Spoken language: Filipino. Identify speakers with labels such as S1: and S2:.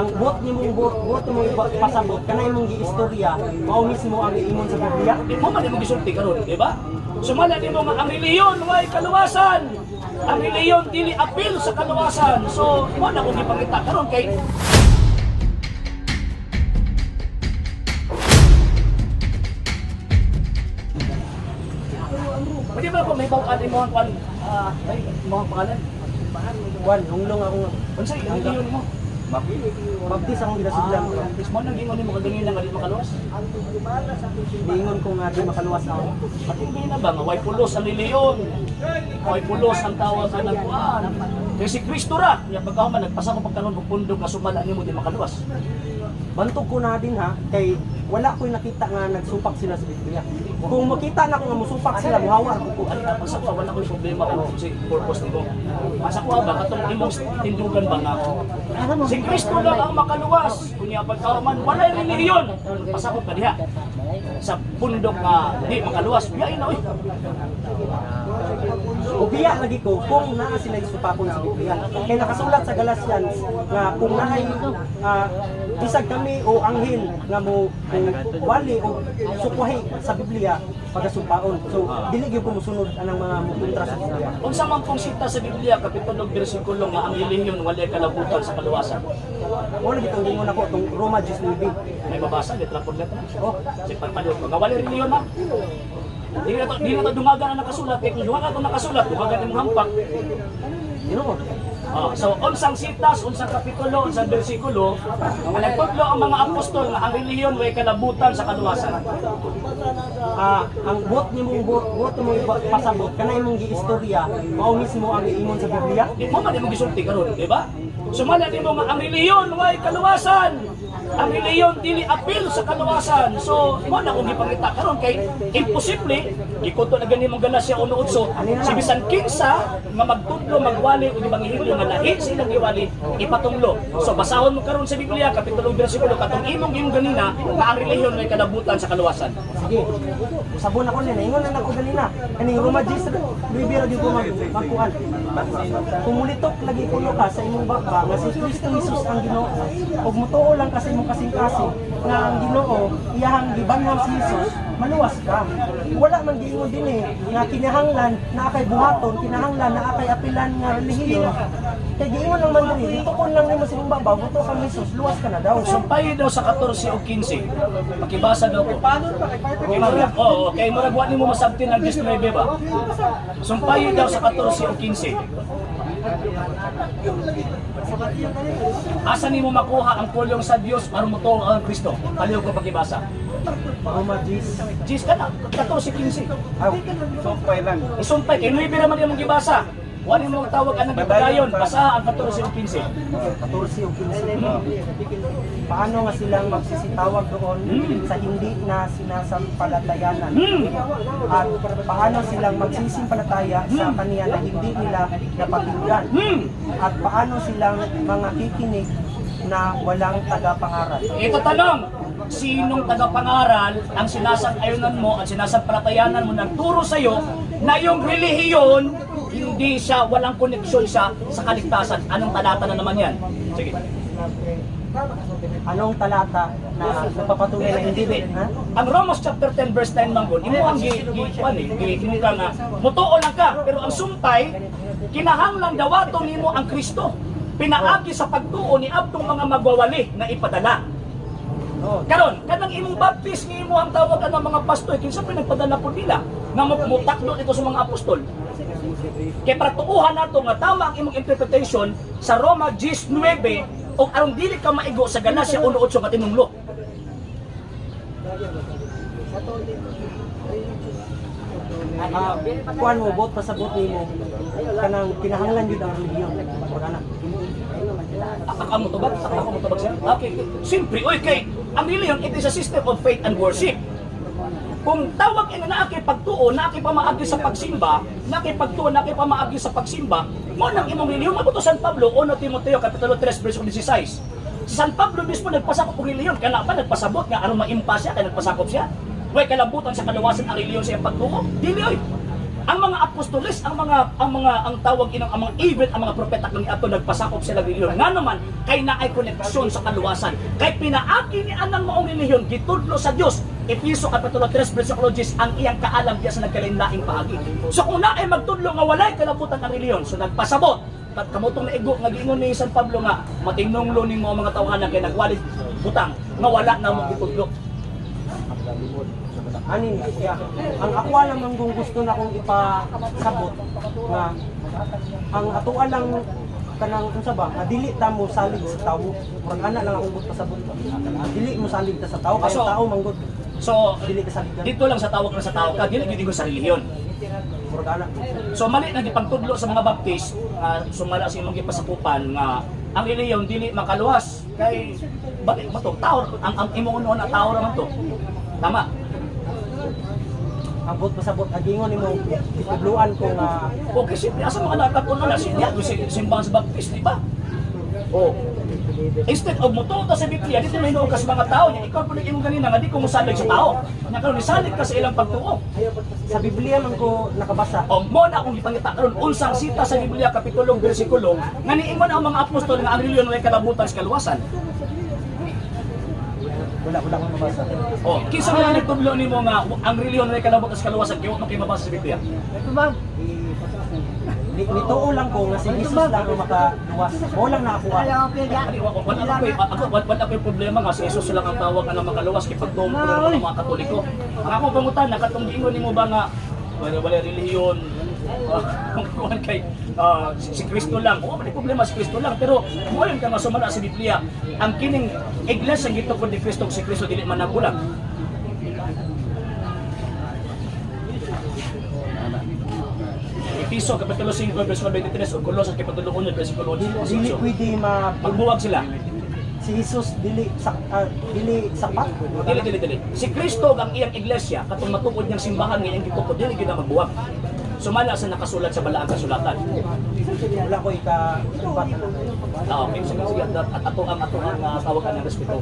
S1: Ang buot mo pasabot kana imong giistorya mao mismo ang iimon sa Biblia.
S2: Mo man imong gisulti karon, di ba? Sumala nimo nga ang reliyon way kaluwasan. Ang reliyon dili apil sa kaluwasan. So, mo na ko gipakita karon kay pwede ba ko may bawaan mo ang may mga pangalan?
S1: Juan, hunglong ako nga.
S2: Unsa ang reliyon mo?
S1: Baptis akong ginasudlan.
S2: Mo nang gingon mo kadungin nga di makaluwas.
S1: Diingon ko nga di makaluwas ako.
S2: Hindi na ba nga way pulos ang reliyon? Way pulos ang tawag sa nagkuan. Kay si Kristo ra, ya pagkahuman nagpasa ko pagkanon og pundok nga sumala nimo di makaluwas.
S1: Bantog ko na din ha, kay wala ko'y nakita nga nagsupak sila sa Biblia. Kung makita na ko nga musupak sila, muhawar ko.
S2: Ano na pasak sa wala ko'y problema ko si purpose nimo. Pasak ko ba katong imong tindugan ba nga ako? Si Kristo lang ang makaluwas. Kunya pagkahuman wala reliyon. Pasak ko pa diha. Sa pundok nga di makaluwas, biyain na oy.
S1: Ubiya lagi ko kung naa sila isupakon sa Biblia. Kaya nakasulat sa Galatians nga kung naay bisag kami o anghel nga mo wali o sukuhi sa Biblia pagasumpaon. So dili gyud ko mosunod anang mga mukontra sa Biblia.
S2: Unsa man pong sita sa Biblia kapitulo bersikulo nga ang reliyon wala kalabutan sa kaluwasan.
S1: Mo lagi tong gingon ako tong Roma 19.
S2: May mabasa letra por letra.
S1: Oh,
S2: Si pagpalod ko nga wala reliyon na. Di na to dungagan na nakasulat. Kaya kung dungagan ito nakasulat, dungagan yung hampak.
S1: Ginoo.
S2: So, unsang sitas, unsang kapitulo, unsang bersikulo, ang nagtudlo ang mga apostol nga ang reliyon way kalabutan sa kaluwasan.
S1: Ang buot mo pasabot kana imong giistorya mao mismo ang iimon sa Biblia.
S2: Di mo man imong gisulti karon, di ba? Sumala nimo nga ang reliyon way kaluwasan. Ang reliyon dili apil sa kaluwasan. So, mo na ko gipakita karon kay imposible gikuto na gani mong Galacia 1:8 si bisan kinsa nga magtudlo magwali og ebanghelyo nga lahi sa ilang giwali ipatunglo. So basahon mo karon sa Biblia kapitulo bersikulo katong imong ganina nga ang reliyon way kalabutan sa kaluwasan.
S1: Sige. Sabon ako nila. Ingon na ako ganina. Kaning Roma 10 bibiro gyud ko magkuan. Kumulitok lagi kuno ka sa imong baka nga si Kristo Jesus ang Ginoo. Ug mutuo lang kasi imong kasing-kasing nga ang Ginoo iyahang gibanhaw si Jesus, maluwas ka. Wala man giingon din nga kinahanglan na kay buhaton, kinahanglan na kay apilan nga relihiyon. Kay giingon lang man diri, tukon lang nimo sa imong babaw, muto ka Jesus, luwas ka na daw.
S2: Sumpay daw sa 14 o 15. Makibasa daw ko. Kay murag, kay murag wa nimo masabtin ang 19 ba? Sumpay daw sa 14 o 15. Asa nimo makuha ang pulong sa Dios aron motuo ang Kristo? Paliw ko pakibasa.
S1: Roma 10.
S2: Jis ka na, 14-15.
S1: Sumpay lang.
S2: Isumpay, kay 9 naman yung gibasa. Wala mo tawag anang gipadayon, basa ang 14-15.
S1: 14 o 15. Paano nga silang magsisitawag doon sa hindi na sinasampalatayanan? At paano silang magsisimpalataya sa kaniya na hindi nila napakinggan? At paano silang mga kikinig na walang tagapangaral?
S2: Ito tanong, sinong tagapangaral ang sinasang-ayunan mo at sinasampalatayanan mo nagturo sa iyo na yung relihiyon hindi siya, walang koneksyon siya sa kaligtasan? Anong talata na naman yan? Sige.
S1: Anong talata na nagpapatunay na hindi? Ha?
S2: Ang Romans chapter 10 verse 9 manggod, imo ang gihinuga nga mutuo lang ka, pero ang sumpay kinahanglan dawaton nimo ang Kristo. Pinaagi sa pagtuo ni abtong mga magwawali na ipadala. Karon, kanang imong baptist ni imo ang tawag ng mga pastor, kinsa pinagpadala po nila nga mutakdo ito sa mga apostol. Kaya para tuuhan nato nga tama ang imong interpretation sa Roma 19 o aron dili ka maigo sa Galacia 1:8 nga tinunglo.
S1: Kuan mo bot pasabot nimo kanang kinahanglan gyud ang relihiyon. Wala na.
S2: Ako mo tubag? Ako mo tubag siya? Okay. Simpre, kay ang relihiyon, it is a system of faith and worship. Kung tawag ina na akay pagtuo, na akay pamaagi sa pagsimba, na akay pagtuo, na akay pamaagi sa pagsimba, mo nang imong relihiyon. Mabuto San Pablo, 1 Timoteo, kapitulo 3, verse 16. Si San Pablo mismo nagpasakop og relihiyon, kana ba nagpasabot nga aron maimpa siya, kay nagpasakop siya? Way kalabutan sa kaluwasan ang relihiyon sa iyang pagtuo? Dili oy. Ang mga apostoles, ang tawag inang ang mga event, ang mga propeta kung ato nagpasakop sila relihiyon. Nga naman kay naay koneksyon sa kaluwasan. Kay pinaagi ni anang maong relihiyon gitudlo sa Dios. Efeso kapitulo 3 versículo 10 ang iyang kaalam diya sa nagkalain-laing paagi. So kung naay magtudlo nga walay kalabutan ang relihiyon, so nagpasabot. At kamutong naigo nga giingon ni San Pablo nga matinunglo nimo ang mga tawhanan kay nagwalit butang nga wala na mo gitudlo.
S1: Anin siya. Ang ako lamang kung gusto na kong ipasabot nga ang atoa lang kanang unsa ba nga dili ta mo salig sa tawo. Murag ana lang akong pasabot. Dili mo salig ta sa tawo kay
S2: So,
S1: tao manggod.
S2: So
S1: Dili ka salig.
S2: dito lang sa tawag na sa tao ka, dili gyud ko sa relihiyon.
S1: Murag ana.
S2: So mali na gipangtudlo sa mga baptist nga sumala sa imong gipasakupan nga ang relihiyon dili makaluwas kay balik mo to tao ang imong uno na tao raman to. Tama.
S1: Abot pasabot agingon nimo itudluan ko nga
S2: Okay, simple asa mga nakatun na siya simbahan sa baptist, di ba? Oh. Instead of mututo sa Biblia, dito may hinuog ka sa mga tao niya. Ikaw po nag-imong ganina nga di ko musalig sa tao. Nga karon nisalig ka sa ilang pagtuo.
S1: sa Biblia man ko nakabasa.
S2: O mo na akong ipangita karon unsang sita sa Biblia kapitulong bersikulo nga niingon ang mga apostol nga ang relihiyon ay kalabutan sa kaluwasan.
S1: Wala akong mabasa.
S2: O, kinsa man nagtudlo nimo nga ang relihiyon ay kalabutan sa kaluwasan kay wa man kay mabasa sa Biblia.
S1: Ito ba? Nituo lang ko nga si Jesus lang ang makaluwas. Mo lang nakakuha.
S2: Ani wala ko problema nga si Jesus lang ang tawag nga makaluwas kay pagtuo ng mga Katoliko. Ang akong pangutan nakatong giingon nimo ba nga wala relihiyon kuan kay si Kristo lang. Oo, may problema si Kristo lang pero mo yung nga sumala sa Biblia. Ang kining iglesia ang gitukod ni Kristo si Kristo dili man nagulang. Efeso kapitulo 5 versículo 23 ug Colosas kapitulo 1 versículo
S1: Dili
S2: 18.
S1: pwede
S2: Magbuwag sila.
S1: si Jesus dili sapat.
S2: Dili. Si Kristo ang iyang iglesia katong matukod niyang simbahan nga iyang gitukod dili gyud na magbuwag. Sumala sa nakasulat sa balaang kasulatan.
S1: Wala ko ika-ibat na.
S2: Minsan sige at ato ang tawagan ng respeto.